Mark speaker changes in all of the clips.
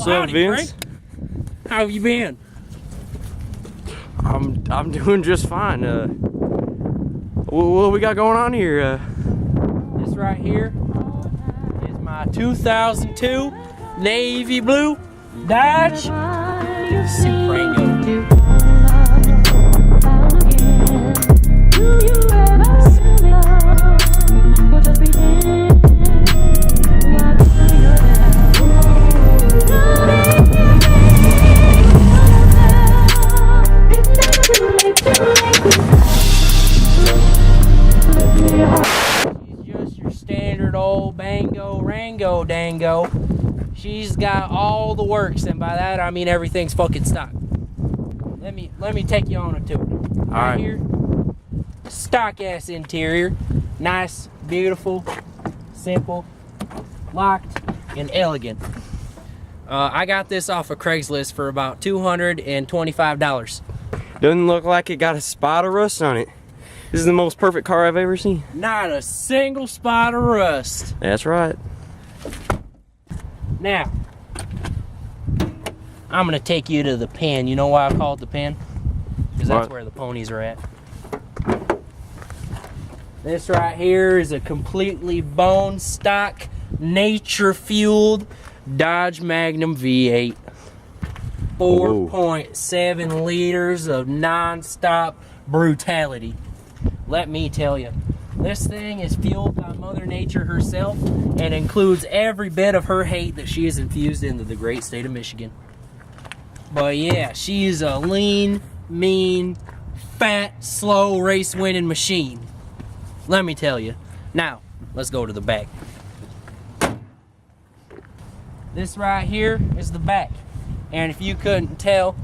Speaker 1: What's up, Vince?
Speaker 2: Frank. How have you been?
Speaker 1: I'm doing just fine. What we got going on here?
Speaker 2: This right here is my 2002 navy blue Dodge Suprango. Old Bango, Rango, Dango. She's got all the works, and by that I mean everything's fucking stock. Let me take you on a tour. Right here, stock ass interior, nice, beautiful, simple, locked, and elegant. I got this off of Craigslist for about $225.
Speaker 1: Doesn't look like it got a spot of rust on it. This is the most perfect car I've ever seen.
Speaker 2: Not a single spot of rust.
Speaker 1: That's right.
Speaker 2: Now, I'm gonna take you to the pen. You know why I call it the pen? Because that's where the ponies are at. This right here is a completely bone stock, nature-fueled Dodge Magnum V8. 4.7 liters of non-stop brutality. Let me tell you, this thing is fueled by Mother Nature herself and includes every bit of her hate that she has infused into the great state of Michigan. But yeah, she's a lean, mean, fat, slow, race-winning machine. Let me tell you. Now, let's go to the back. This right here is the back. And if you couldn't tell,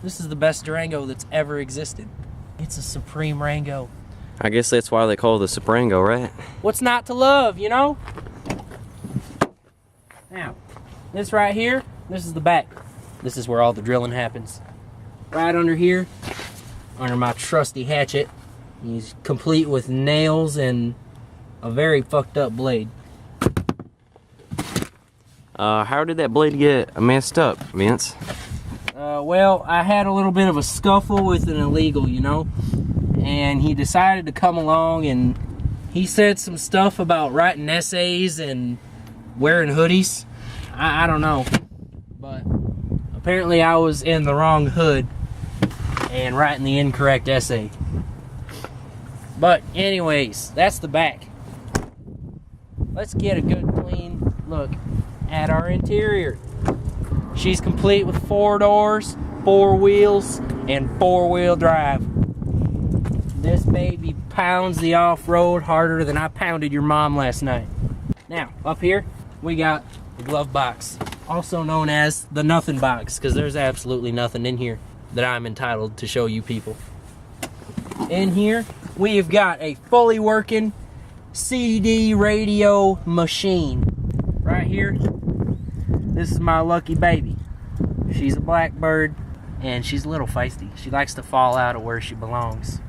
Speaker 2: this is the best Durango that's ever existed. It's a Supreme Rango.
Speaker 1: I guess that's why they call it the Suprango, right?
Speaker 2: What's not to love, you know? Now, this right here, this is the back. This is where all the drilling happens. Right under here, under my trusty hatchet, he's complete with nails and a very fucked up blade.
Speaker 1: How did that blade get messed up, Vince?
Speaker 2: Well, I had a little bit of a scuffle with an illegal, you know, and he decided to come along and he said some stuff about writing essays and wearing hoodies. I don't know, but apparently I was in the wrong hood and writing the incorrect essay. But anyways, that's the back. Let's get a good clean look at our interior. She's complete with 4 doors, 4 wheels, and 4-wheel drive. This baby pounds the off-road harder than I pounded your mom last night. Now, up here, we got the glove box, also known as the nothing box, because there's absolutely nothing in here that I'm entitled to show you people. In here, we've got a fully working CD radio machine. Right here, this is my lucky baby. She's a blackbird, and she's a little feisty. She likes to fall out of where she belongs.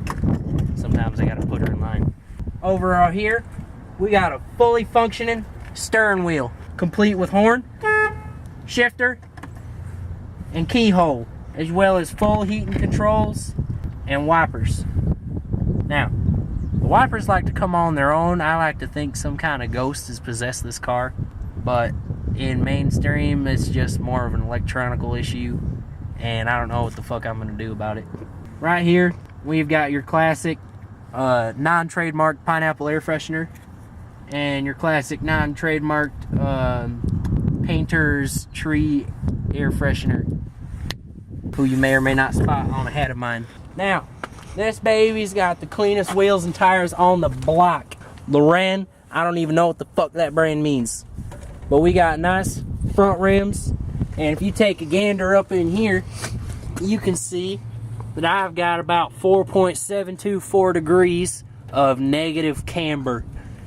Speaker 2: Sometimes I gotta put her in line. Over out here, we got a fully functioning steering wheel, complete with horn, shifter, and keyhole, as well as full heating controls and wipers. Now, the wipers like to come on their own. I like to think some kind of ghost has possessed this car, but in mainstream, it's just more of an electronical issue, and I don't know what the fuck I'm gonna do about it. Right here, we've got your classic non-trademarked pineapple air freshener, and your classic non-trademarked painter's tree air freshener, who you may or may not spot on a hat of mine. Now, this baby's got the cleanest wheels and tires on the block. Loren, I don't even know what the fuck that brand means. But we got nice front rims, and if you take a gander up in here, you can see that I've got about 4.724 degrees of negative camber.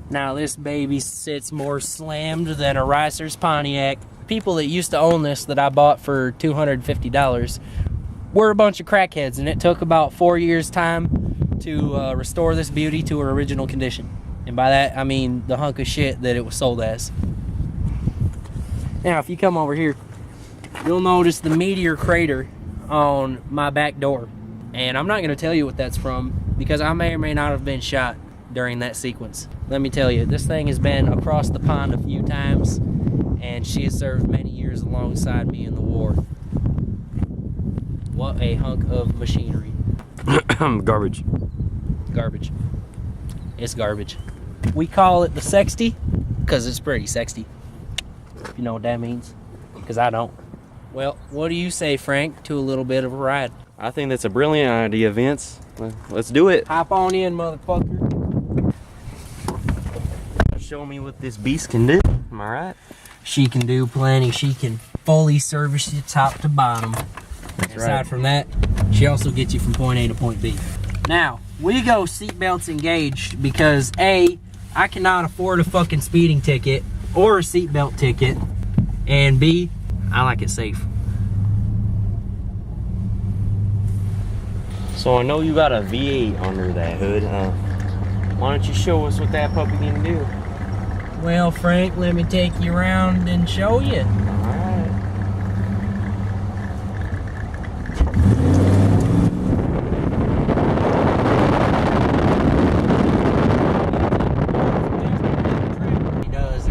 Speaker 2: Now this baby sits more slammed than a Ricer's Pontiac. People that used to own this that I bought for $250 were a bunch of crackheads, and it took about 4 years' time to restore this beauty to her original condition. And by that, I mean the hunk of shit that it was sold as. Now, if you come over here, you'll notice the meteor crater on my back door. And I'm not going to tell you what that's from because I may or may not have been shot during that sequence. Let me tell you, this thing has been across the pond a few times, and she has served many years alongside me in the war. What a hunk of machinery.
Speaker 1: Garbage.
Speaker 2: Garbage. It's garbage. We call it the sexty because it's pretty sexty. If you know what that means. Because I don't. Well, what do you say, Frank, to a little bit of a ride?
Speaker 1: I think that's a brilliant idea, Vince. Let's do it.
Speaker 2: Hop on in, motherfucker.
Speaker 1: Show me what this beast can do. Am I right?
Speaker 2: She can do plenty. She can fully service you top to bottom.
Speaker 1: That's
Speaker 2: Aside
Speaker 1: right.
Speaker 2: from that, she also gets you from point A to point B. Now, we go seatbelts engaged because A, I cannot afford a fucking speeding ticket or a seatbelt ticket, and B, I like it safe.
Speaker 1: So I know you got a V8 under that hood. Why don't you show us what that puppy can do?
Speaker 2: Well, Frank, let me take you around and show you.
Speaker 1: Alright.
Speaker 2: He does.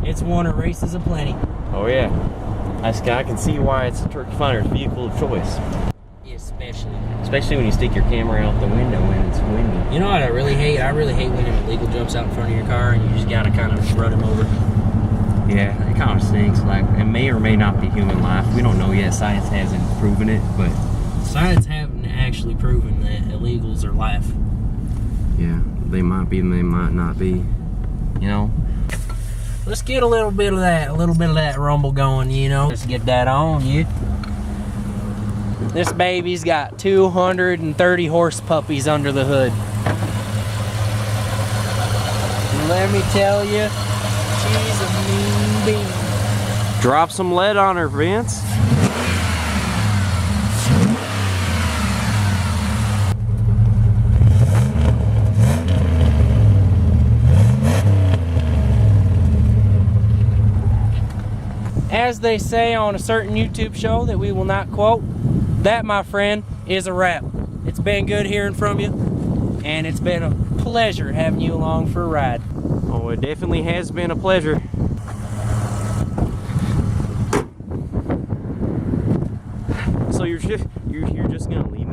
Speaker 2: It's one of races aplenty.
Speaker 1: Oh yeah. I can see why it's a turkey finder's vehicle of choice. Especially when you stick your camera out the window when it's windy.
Speaker 2: You know what I really hate? I really hate when an illegal jumps out in front of your car and you just gotta kind of run him over.
Speaker 1: Yeah, it kind of stinks. Like, it may or may not be human life. We don't know yet. Science hasn't proven it, but
Speaker 2: Science haven't actually proven that illegals are life.
Speaker 1: yeah, they might be and they might not be. You know?
Speaker 2: Let's get a little bit of that rumble going, you know. Let's get that on, you. This baby's got 230 horse puppies under the hood. And let me tell you, she's a mean bean.
Speaker 1: Drop some lead on her, Vince.
Speaker 2: As they say on a certain YouTube show that we will not quote, that, my friend, is a wrap. It's been good hearing from you, and it's been a pleasure having you along for a ride.
Speaker 1: Oh, it definitely has been a pleasure. So you're just gonna leave